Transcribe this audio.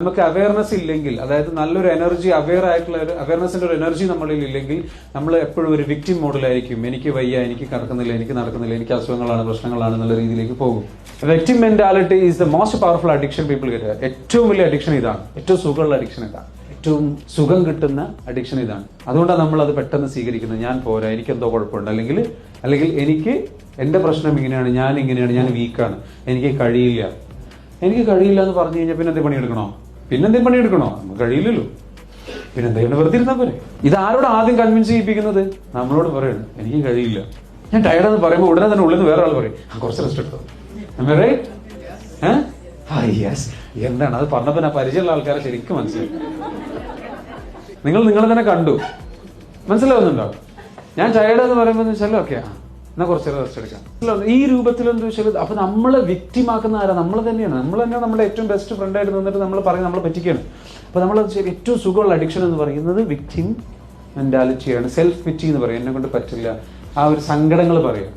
നമുക്ക് അവയർനെസ് ഇല്ലെങ്കിൽ, അതായത് നല്ലൊരു എനർജി, അവയർനെസിന്റെ ഒരു എനർജി നമ്മളിൽ ഇല്ലെങ്കിൽ നമ്മൾ എപ്പോഴും ഒരു വിക്ടിം മോഡിലായിരിക്കും. എനിക്ക് വയ്യ, എനിക്ക് നടക്കുന്നില്ല, എനിക്ക് അസുഖങ്ങളാണ്, പ്രശ്നങ്ങളാണ് എന്നുള്ള രീതിയിലേക്ക് പോകും. Victim mentality is the most powerful addiction people get. ഏറ്റവും വലിയ അഡിക്ഷൻ ഇതാണ്, ഏറ്റവും സുഖമുള്ള അഡിക്ഷൻ ഇതാണ്, ഏറ്റവും സുഖം കിട്ടുന്ന അഡിക്ഷൻ ഇതാണ്. അതുകൊണ്ടാണ് നമ്മൾ അത് പെട്ടെന്ന് സ്വീകരിക്കുന്നത്. ഞാൻ പോരാ, എനിക്ക് എന്തോ കുഴപ്പമുണ്ട്, അല്ലെങ്കിൽ എനിക്ക് എന്റെ പ്രശ്നം ഇങ്ങനെയാണ്, ഞാൻ വീക്കാണ്, എനിക്ക് കഴിയില്ല എന്ന് പറഞ്ഞു കഴിഞ്ഞാൽ പിന്നെ എന്തെങ്കിലും പണിയെടുക്കണോ? നമുക്ക് കഴിയില്ലല്ലോ. പിന്നെ എന്തെങ്കിലും വെറുതെ ഇരുന്നാൽ പോരെ. ഇത് ആരോട് ആദ്യം കൺവിൻസ് ചെയ്യിപ്പിക്കുന്നത്? നമ്മളോട് പറയണം എനിക്ക് കഴിയില്ല, ഞാൻ ടയർഡെന്ന് പറയുമ്പോൾ ഉടനെ തന്നെ ഉള്ളിൽ നിന്ന് വേറെ ആൾ പറയും കുറച്ച് റെസ്റ്റ് എടുത്തോ. എന്താണ് അത് പറഞ്ഞപ്പോ ഞാൻ പരിചയമുള്ള ആൾക്കാരെ ശരിക്കും മനസ്സിലായി. നിങ്ങളെ തന്നെ കണ്ടു മനസ്സിലാവുന്നുണ്ടോ? ഞാൻ ടയർഡെന്ന് പറയുമ്പോൾ വെച്ചാൽ ഓക്കെ, എന്നാൽ കുറച്ച് റെസ്റ്റ് എടുക്കാം. ഈ രൂപത്തിൽ എന്താ വെച്ചാൽ അപ്പൊ നമ്മളെ വിക്ടിമാക്കുന്ന ആരാ? നമ്മൾ തന്നെയാണ്. നമ്മുടെ ഏറ്റവും ബെസ്റ്റ് ഫ്രണ്ടായിട്ട് നിന്നിട്ട് നമ്മൾ പറയും നമ്മളെ പറ്റിക്കുകയാണ്. അപ്പൊ നമ്മൾ ഏറ്റവും സുഖമുള്ള അഡിക്ഷൻ എന്ന് പറയുന്നത് വിക്ടിം മെന്റാലിറ്റിയാണ്. സെൽഫ് പിറ്റി എന്ന് പറയും. എന്നെ കൊണ്ട് പറ്റില്ല, ആ ഒരു സങ്കടങ്ങൾ പറയും.